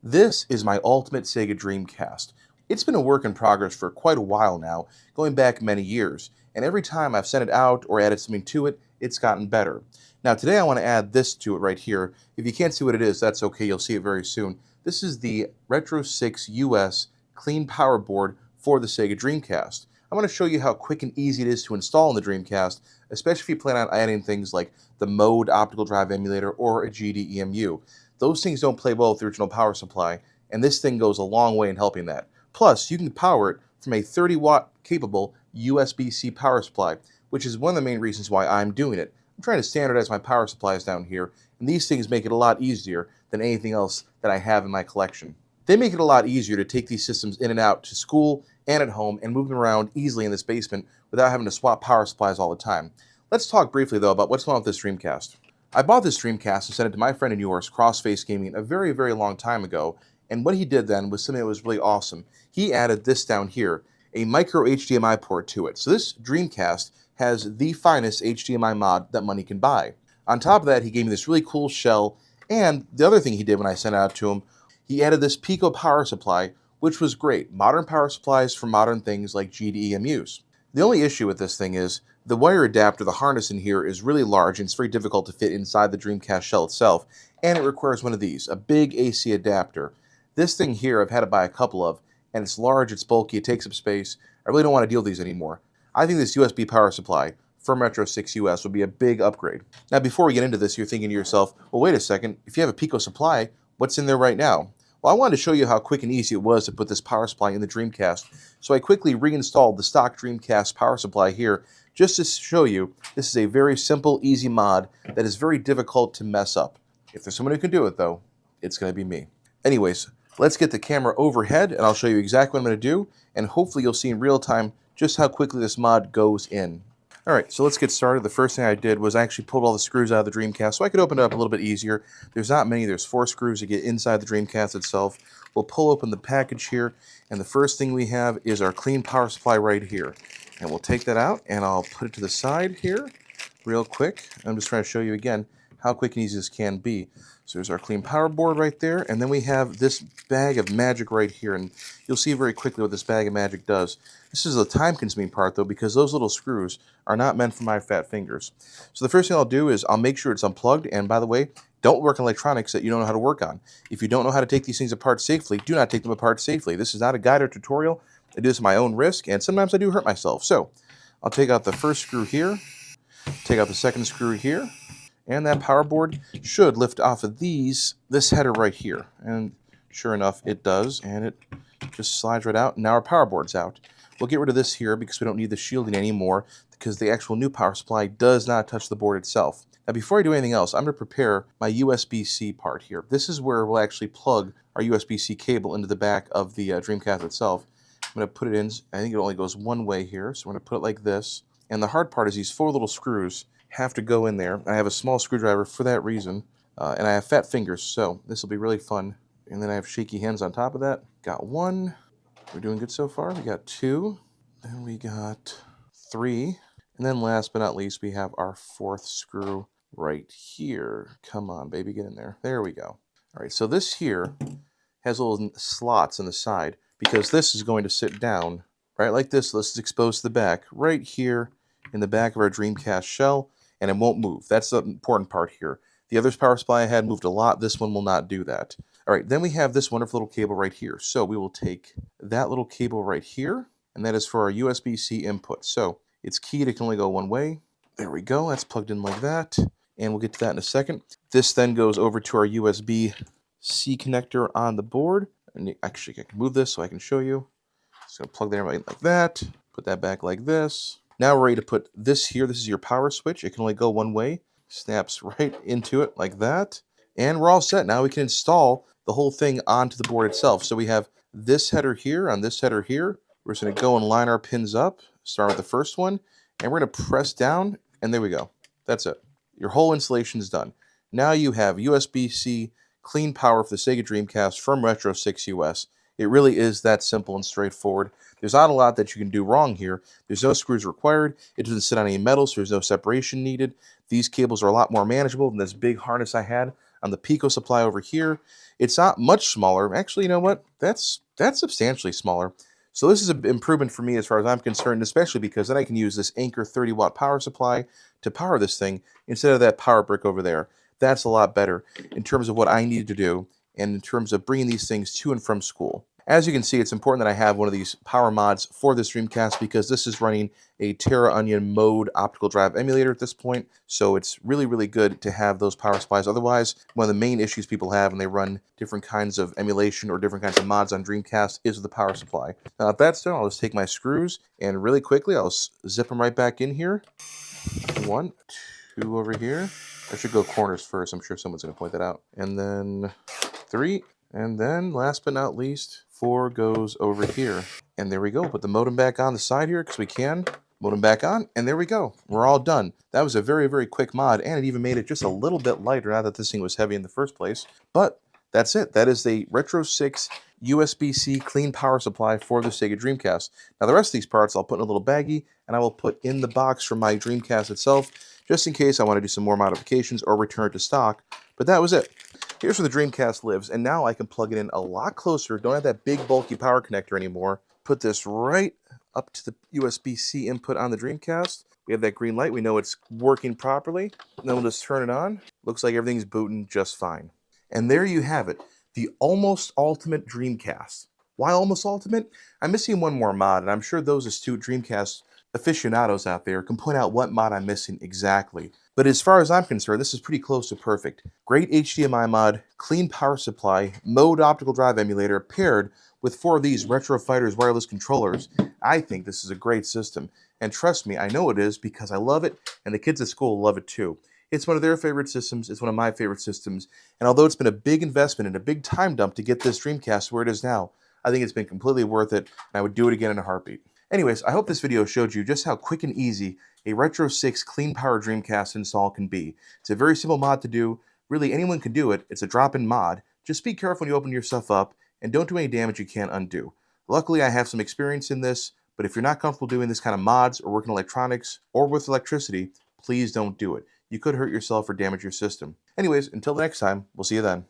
This is my ultimate Sega Dreamcast. It's been a work in progress for quite a while now, going back many years, and every time I've sent it out or added something to it, it's gotten better. Now today I want to add this to it right here. If you can't see what it is, that's okay, you'll see it very soon. This is the Retro 6 US Clean Power Board for the Sega Dreamcast. I want to show you how quick and easy it is to install in the Dreamcast, especially if you plan on adding things like the Mode optical drive emulator or a GDEMU. Those things don't play well with the original power supply, and this thing goes a long way in helping that. Plus, you can power it from a 30-watt capable USB-C power supply, which is one of the main reasons why I'm doing it. I'm trying to standardize my power supplies down here, and these things make it a lot easier than anything else that I have in my collection. They make it a lot easier to take these systems in and out to school and at home and move them around easily in this basement without having to swap power supplies all the time. Let's talk briefly, though, about what's going on with this Dreamcast. I bought this Dreamcast and sent it to my friend and yours, Crossface Gaming, a very, very long time ago, and what he did then was something that was really awesome. He added this down here, a micro HDMI port to it. So this Dreamcast has the finest HDMI mod that money can buy. On top of that, he gave me this really cool shell, and the other thing he did when I sent it out to him, he added this Pico power supply, which was great. Modern power supplies for modern things like GDEMUs. The only issue with this thing is the wire adapter, the harness in here, is really large and it's very difficult to fit inside the Dreamcast shell itself, and it requires one of these, a big AC adapter. This thing here I've had to buy a couple of, and it's large, it's bulky, it takes up space. I really don't want to deal with these anymore. I think this USB power supply from Retro 6 US would be a big upgrade. Now before we get into this, you're thinking to yourself, well wait a second, if you have a Pico supply, what's in there right now? Well, I wanted to show you how quick and easy it was to put this power supply in the Dreamcast, so I quickly reinstalled the stock Dreamcast power supply here just to show you this is a very simple, easy mod that is very difficult to mess up. If there's someone who can do it, though, it's going to be me. Anyways, let's get the camera overhead, and I'll show you exactly what I'm going to do, and hopefully you'll see in real time just how quickly this mod goes in. Alright, so let's get started. The first thing I did was I actually pulled all the screws out of the Dreamcast so I could open it up a little bit easier. There's not many, there's 4 screws to get inside the Dreamcast itself. We'll pull open the package here, and the first thing we have is our clean power supply right here. And we'll take that out, and I'll put it to the side here real quick. I'm just trying to show you again how quick and easy this can be. So there's our clean power board right there, and then we have this bag of magic right here, and you'll see very quickly what this bag of magic does. This is a time-consuming part, though, because those little screws are not meant for my fat fingers. So the first thing I'll do is I'll make sure it's unplugged, and by the way, don't work on electronics that you don't know how to work on. If you don't know how to take these things apart safely, do not take them apart safely. This is not a guide or tutorial. I do this at my own risk, and sometimes I do hurt myself. So I'll take out the first screw here, take out the second screw here, and that power board should lift off of this header right here. And sure enough, it does, and it just slides right out. Now our power board's out. We'll get rid of this here because we don't need the shielding anymore because the actual new power supply does not touch the board itself. Now before I do anything else, I'm going to prepare my USB-C part here. This is where we'll actually plug our USB-C cable into the back of the Dreamcast itself. I'm going to put it in, I think it only goes one way here, so we're going to put it like this. And the hard part is these 4 little screws have to go in there. I have a small screwdriver for that reason, and I have fat fingers, so this will be really fun. And then I have shaky hands on top of that. Got 1. We're doing good so far. We got 2. Then we got 3. And then last but not least, we have our 4th screw right here. Come on, baby, get in there. There we go. All right, so this here has little slots on the side because this is going to sit down right like this. This is exposed to the back right here in the back of our Dreamcast shell, and it won't move. That's the important part here. The other power supply I had moved a lot. This one will not do that. All right, then we have this wonderful little cable right here. So we will take that little cable right here, and that is for our USB-C input. So it's keyed, it can only go one way. There we go, that's plugged in like that, and we'll get to that in a second. This then goes over to our USB-C connector on the board. And actually, I can move this so I can show you. So plug that in like that, put that back like this. Now we're ready to put this here. This is your power switch. It can only go one way. Snaps right into it like that. And we're all set. Now we can install the whole thing onto the board itself. So we have this header here on this header here. We're just going to go and line our pins up. Start with the first one. And we're going to press down. And there we go. That's it. Your whole installation is done. Now you have USB-C clean power for the Sega Dreamcast from Retro 6 US. It really is that simple and straightforward. There's not a lot that you can do wrong here. There's no screws required. It doesn't sit on any metal, so there's no separation needed. These cables are a lot more manageable than this big harness I had on the Pico supply over here. It's not much smaller. Actually, you know what? That's substantially smaller. So this is an improvement for me as far as I'm concerned, especially because then I can use this Anchor 30-watt power supply to power this thing instead of that power brick over there. That's a lot better in terms of what I need to do and in terms of bringing these things to and from school. As you can see, it's important that I have one of these power mods for this Dreamcast because this is running a Terra Onion mode optical drive emulator at this point, so it's really, really good to have those power supplies. Otherwise, one of the main issues people have when they run different kinds of emulation or different kinds of mods on Dreamcast is the power supply. Now, if that's done, I'll just take my screws and really quickly, I'll zip them right back in here. 1, 2 over here. I should go corners first. I'm sure someone's going to point that out. And then 3. And then, last but not least, 4 goes over here. And there we go. Put the modem back on the side here because we can. Modem back on, and there we go. We're all done. That was a very, very quick mod, and it even made it just a little bit lighter, now that this thing was heavy in the first place. But that's it. That is the Retro 6 USB-C clean power supply for the Sega Dreamcast. Now, the rest of these parts I'll put in a little baggie, and I will put in the box from my Dreamcast itself, just in case I want to do some more modifications or return it to stock. But that was it. Here's where the Dreamcast lives, and now I can plug it in a lot closer. Don't have that big, bulky power connector anymore. Put this right up to the USB-C input on the Dreamcast. We have that green light. We know it's working properly. And then we'll just turn it on. Looks like everything's booting just fine. And there you have it, the almost ultimate Dreamcast. Why almost ultimate? I'm missing one more mod, and I'm sure those astute Dreamcast aficionados out there can point out what mod I'm missing exactly. But as far as I'm concerned, this is pretty close to perfect. Great HDMI mod, clean power supply, mode optical drive emulator paired with 4 of these Retro Fighters wireless controllers. I think this is a great system. And trust me, I know it is because I love it, and the kids at school love it too. It's one of their favorite systems, it's one of my favorite systems, and although it's been a big investment and a big time dump to get this Dreamcast where it is now, I think it's been completely worth it, and I would do it again in a heartbeat. Anyways, I hope this video showed you just how quick and easy a Retro 6 clean power Dreamcast install can be. It's a very simple mod to do. Really, anyone can do it. It's a drop-in mod. Just be careful when you open your stuff up, and don't do any damage you can't undo. Luckily, I have some experience in this, but if you're not comfortable doing this kind of mods or working electronics or with electricity, please don't do it. You could hurt yourself or damage your system. Anyways, until the next time, we'll see you then.